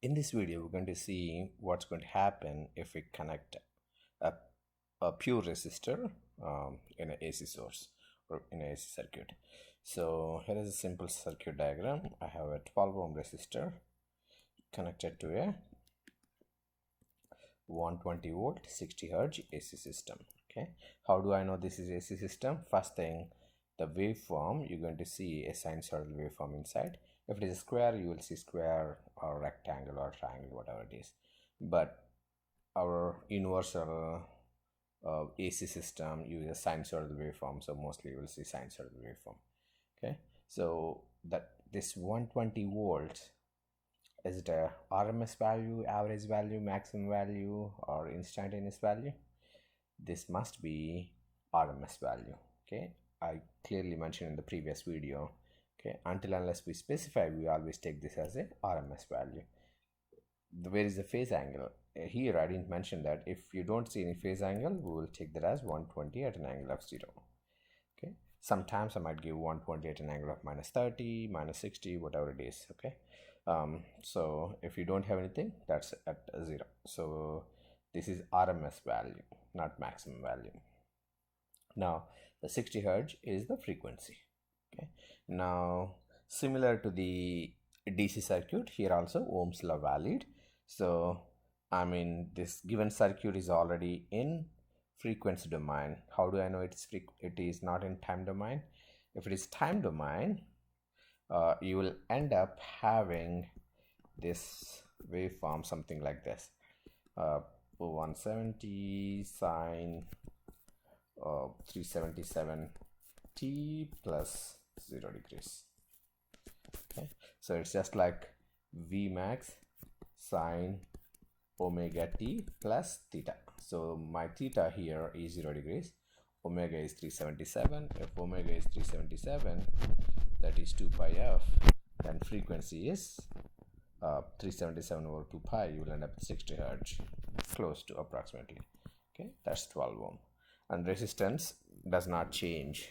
In this video, we're going to see what's going to happen if we connect a, a pure resistor in an AC source or in an AC circuit. So here is a simple circuit diagram. I have a 12 ohm resistor connected to a 120 volt 60 hertz AC system. Okay, how do I know this is AC system? First thing, the waveform, you're going to see a sinusoidal waveform inside. If it is a square, you will see square or rectangle or triangle, whatever it is. But our universal AC system uses sinusoidal waveform, so mostly you will see sinusoidal waveform. Okay, so that this 120 volts, is it a RMS value, average value, maximum value, or instantaneous value? This must be RMS value. Okay, I clearly mentioned in the previous video. Okay, until unless we specify, we always take this as a RMS value. Where is the phase angle? Here I didn't mention that. If you don't see any phase angle, we will take that as 120 at an angle of 0. Okay, sometimes I might give 120 at an angle of minus 30, minus 60, whatever it is. Okay, so if you don't have anything, that's at 0. So this is RMS value, not maximum value. Now the 60 hertz is the frequency. Okay, now similar to the DC circuit, here also Ohm's law valid. So I mean, this given circuit is already in frequency domain. How do I know it is not in time domain? If it is time domain, you will end up having this waveform something like this, 170 sine 377 t plus 0 degrees. Okay, so it's just like V max sine omega t plus theta. So my theta here is 0 degrees, omega is 377. If omega is 377, that is 2 pi f, then frequency is 377 over 2 pi, you will end up with 60 hertz, close to approximately. Okay, that's 12 ohm. And resistance does not change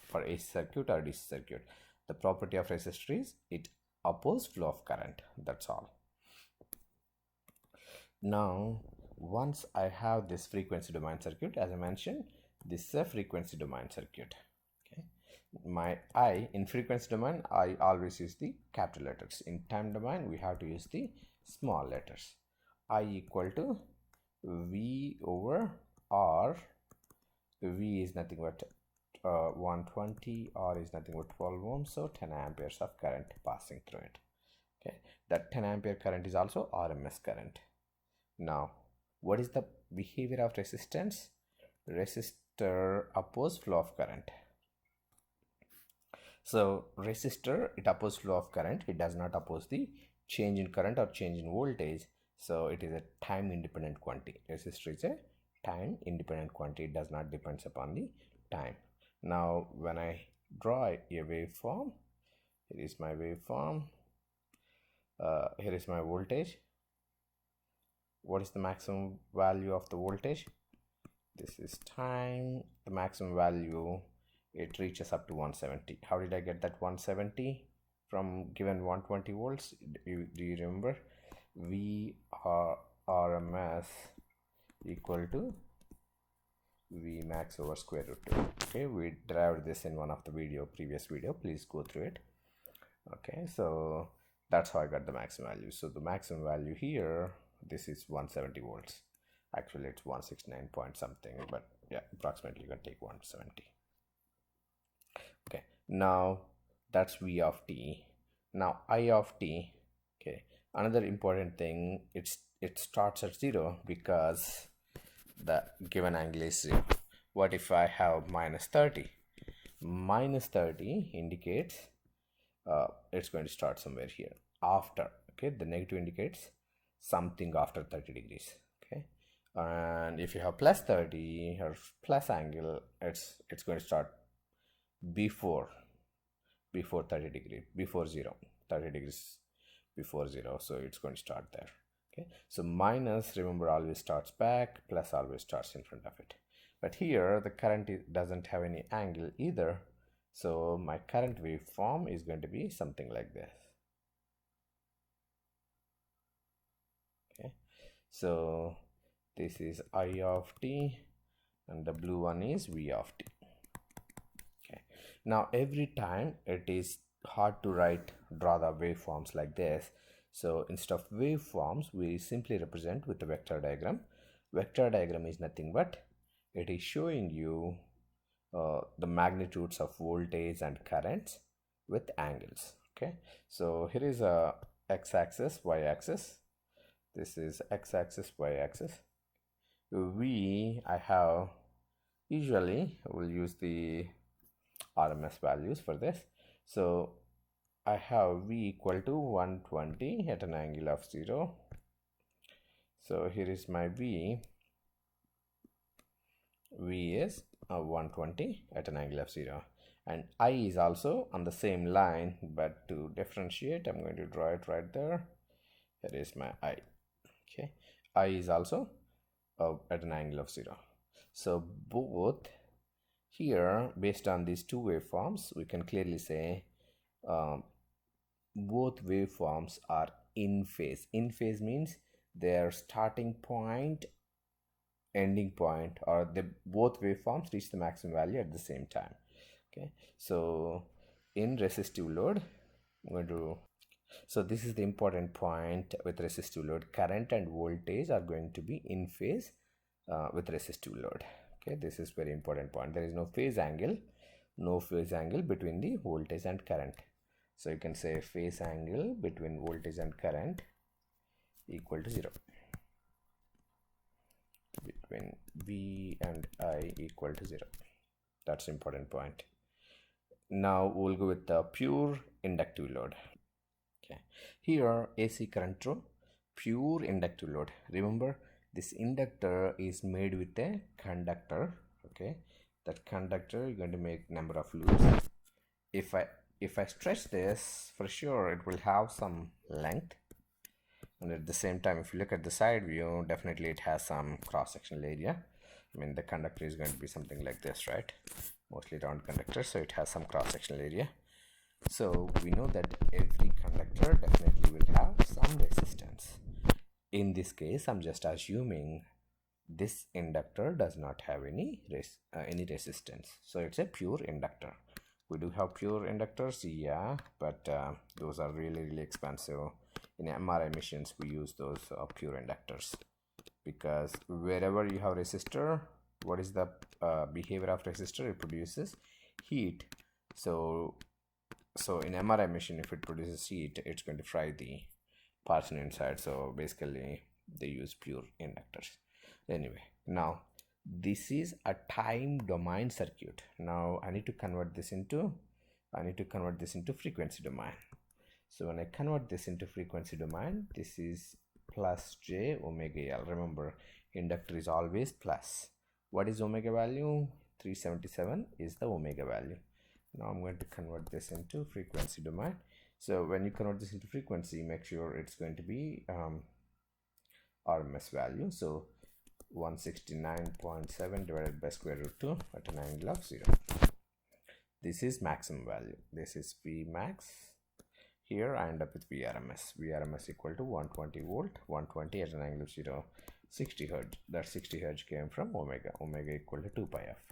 for AC circuit or DC circuit. The property of resistor is it opposes flow of current. That's all. Now, once I have this frequency domain circuit, as I mentioned, this is a frequency domain circuit. Okay, my I in frequency domain, I always use the capital letters. In time domain, we have to use the small letters. I equal to V over R. V is nothing but 120, R is nothing but 12 ohms, so 10 amperes of current passing through it. Okay, that 10 ampere current is also RMS current. Now, what is the behavior of resistance? Resistor opposes flow of current. So resistor, it opposes flow of current. It does not oppose the change in current or change in voltage. So it is a time independent quantity. Resistor is a time independent quantity. It does not depend upon the time. Now when I draw a waveform, here is my waveform, here is my voltage. What is the maximum value of the voltage? This is time. The maximum value, it reaches up to 170. How did I get that 170 from given 120 volts? Do you remember? RMS equal to V max over square root 2. Okay, we derived this in one of the previous video. Please go through it. Okay, so that's how I got the maximum value. So the maximum value here, this is 170 volts. Actually, it's 169 point something, but yeah, approximately you can take 170. Okay, now that's V of t. Now I of t. Okay, another important thing, it starts at 0 because the given angle is 0. What if I have minus 30? Minus 30 indicates it's going to start somewhere here after. Okay, the negative indicates something after 30 degrees. Okay, and if you have plus 30 or plus angle, it's going to start before 30 degrees, before 0, 30 degrees before 0. So it's going to start there. Okay, so minus, remember, always starts back, plus always starts in front of it. But here the current doesn't have any angle either, so my current waveform is going to be something like this. So this is I of t and the blue one is V of t. Okay, now every time it is hard to draw the waveforms like this, so instead of waveforms we simply represent with the vector diagram. Vector diagram is nothing but it is showing you the magnitudes of voltage and currents with angles. Okay, so here is a x-axis, y-axis. This is x-axis, y-axis. I have usually will use the RMS values for this. So I have V equal to 120 at an angle of 0. So here is my V. V is 120 at an angle of 0, and I is also on the same line, but to differentiate I'm going to draw it right there. Here is my I. Okay, I is also at an angle of 0. So both here, based on these two waveforms, we can clearly say both waveforms are in phase. In phase means their starting point, ending point, or both waveforms reach the maximum value at the same time. Okay, so in resistive load, I'm going to, so this is the important point with resistive load. Current and voltage are going to be in phase with resistive load. Okay, this is very important point. There is no phase angle between the voltage and current. So you can say phase angle between voltage and current equal to 0. Between V and I equal to 0. That's important point. Now we'll go with the pure inductive load. Okay, here AC current through pure inductive load. Remember, this inductor is made with a conductor. Okay, that conductor you're going to make number of loops. If I stretch this, for sure it will have some length, and at the same time if you look at the side view, definitely it has some cross-sectional area. I mean, the conductor is going to be something like this, right? Mostly round conductor, so it has some cross-sectional area. So we know that every conductor definitely will have some resistance. In this case, I'm just assuming this inductor does not have any resistance, so it's a pure inductor. We do have pure inductors, yeah, but those are really expensive. In MRI machines we use those pure inductors, because wherever you have resistor, what is the behavior of resistor? It produces heat. So in MRI machine, if it produces heat, it's going to fry the parts inside. So basically they use pure inductors. Anyway, now this is a time domain circuit. Now I need to convert this into frequency domain. So when I convert this into frequency domain, this is plus j omega L. Remember, inductor is always plus. What is omega value? 377 is the omega value. Now I'm going to convert this into frequency domain. So when you convert this into frequency, make sure it's going to be RMS value. So 169.7 divided by square root 2 at an angle of 0. This is maximum value. This is V max. Here I end up with VRMS. VRMS equal to 120 volt, 120 at an angle of 0, 60 hertz. That 60 hertz came from omega. Omega equal to 2 pi f.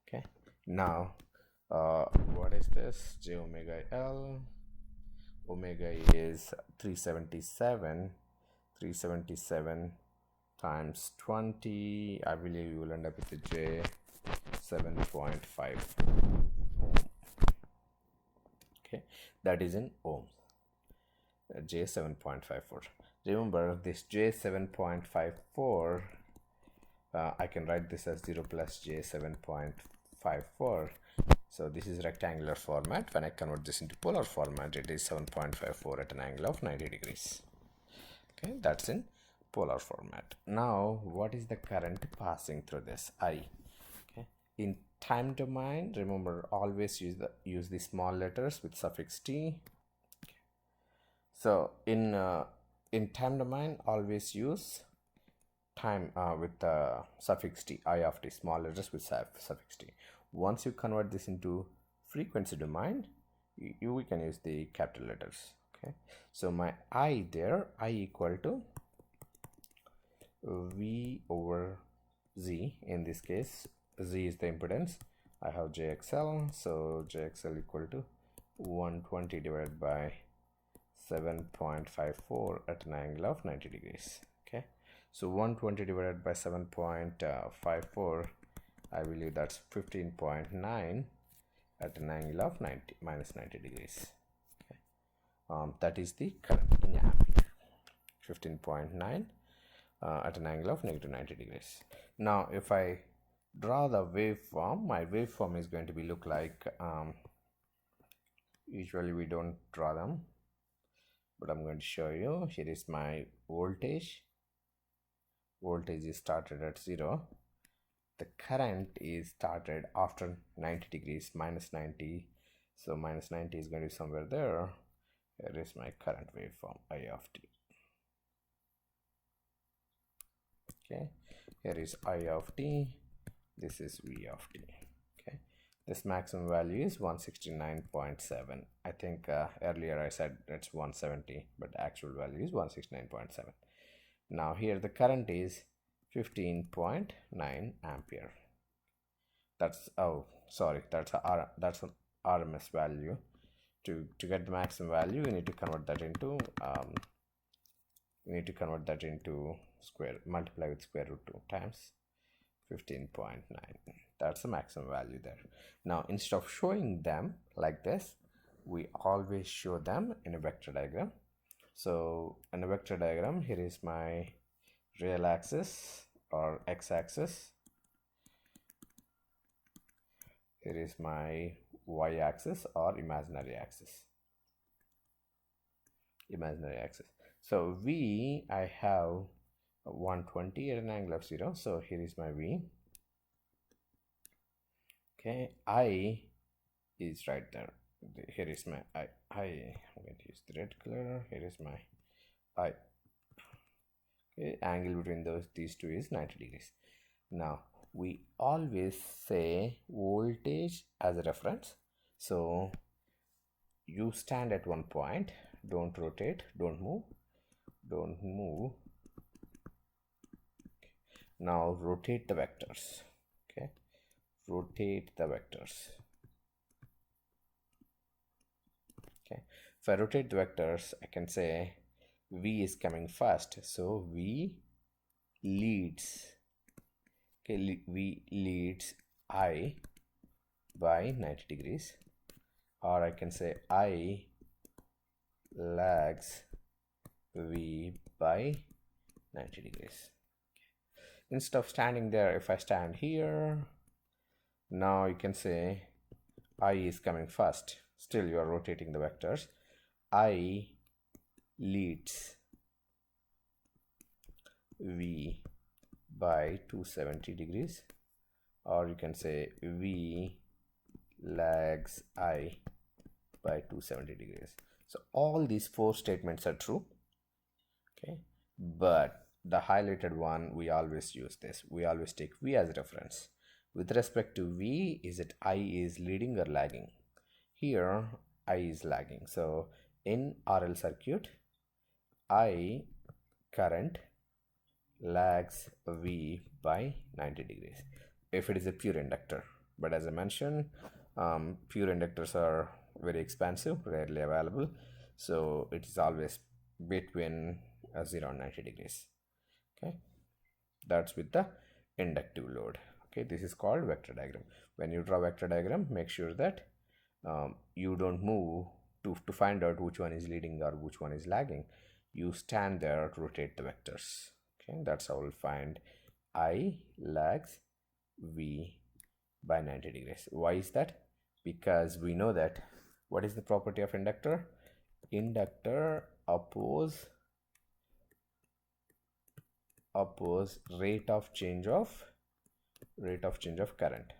Okay. Now, what is this? J omega L. Omega is 377. 377 times 20. I believe you will end up with the J 7.5. Okay, that is in ohms. J 7.54. Remember this J 7.54. I can write this as 0 plus J 7.54. So this is rectangular format. When I convert this into polar format, it is 7.54 at an angle of 90 degrees. Okay, that's in polar format. Now, what is the current passing through this? I. Okay, in time domain, remember, always use the small letters with suffix t. Okay. So in time domain, always use time with suffix t, I of t, small letters with suffix t. Once you convert this into frequency domain, we can use the capital letters. Okay, so my I there, I equal to V over Z. In this case, Z is the impedance. I have JXL, so JXL equal to 120 divided by 7.54 at an angle of 90 degrees. Okay, so 120 divided by 7.54, I believe that's 15.9 at an angle of minus 90 degrees. Okay. That is the current in ampere. 15.9 at an angle of negative 90 degrees. Now if I draw the waveform, my waveform is going to be look like, usually we don't draw them, but I'm going to show you. Here is my voltage. Voltage is started at 0. The current is started after 90 degrees, minus 90. So minus 90 is going to be somewhere there. Here is my current waveform, I of t. Okay, here is I of t, this is V of t. Okay, this maximum value is 169.7. I think earlier I said it's 170, but the actual value is 169.7. Now here the current is 15.9 ampere. That's, oh sorry, that's an RMS value. To get the maximum value, you need to convert that into square, multiply with square root 2 times 15.9. That's the maximum value there. Now instead of showing them like this, we always show them in a vector diagram. So in a vector diagram, here is my real axis or x-axis, here is my y-axis or imaginary axis. So V, I have 120 at an angle of 0, so here is my V. Okay, I is right there. Here is my I. I'm going to use the red color. Here is my I. Okay, angle between these two is 90 degrees. Now we always say voltage as a reference. So you stand at one point, don't rotate, don't move. Now rotate the vectors. Okay, rotate the vectors. Okay, if I rotate the vectors, I can say V is coming first, so V leads. Okay, V leads I by 90 degrees, or I can say I lags V by 90 degrees. Instead of standing there, if I stand here, now you can say I is coming first. Still you are rotating the vectors. I leads V by 270 degrees, or you can say V lags I by 270 degrees. So all these four statements are true. Okay, but the highlighted one, we always use this. We always take V as reference. With respect to V, is it I is leading or lagging? Here I is lagging. So in RL circuit, I current lags V by 90 degrees if it is a pure inductor. But as I mentioned, pure inductors are very expensive, rarely available, so it is always between 0 and 90 degrees. Okay, that's with the inductive load. Okay, this is called vector diagram. When you draw vector diagram, make sure that you don't move to find out which one is leading or which one is lagging. You stand there to rotate the vectors. Okay, that's how we'll find I lags V by 90 degrees. Why is that? Because we know that what is the property of inductor? Inductor oppose rate of change of current.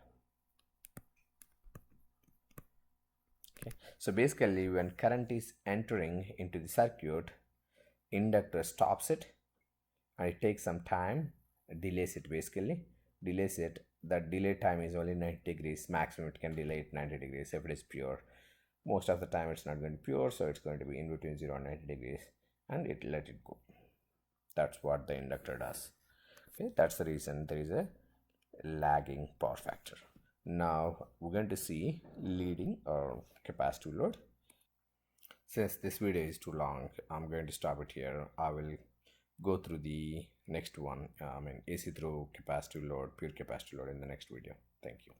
Okay, so basically when current is entering into the circuit, inductor stops it and it takes some time, delays it, that delay time is only 90 degrees maximum. It can delay it 90 degrees if it is pure. Most of the time it's not going to be pure, so it's going to be in between 0 and 90 degrees, and it let it go. That's what the inductor does. Okay, that's the reason there is a lagging power factor. Now we're going to see leading or capacitive load. Since this video is too long, I'm going to stop it here. I will go through the next one, AC through capacitive load, pure capacitive load in the next video. Thank you.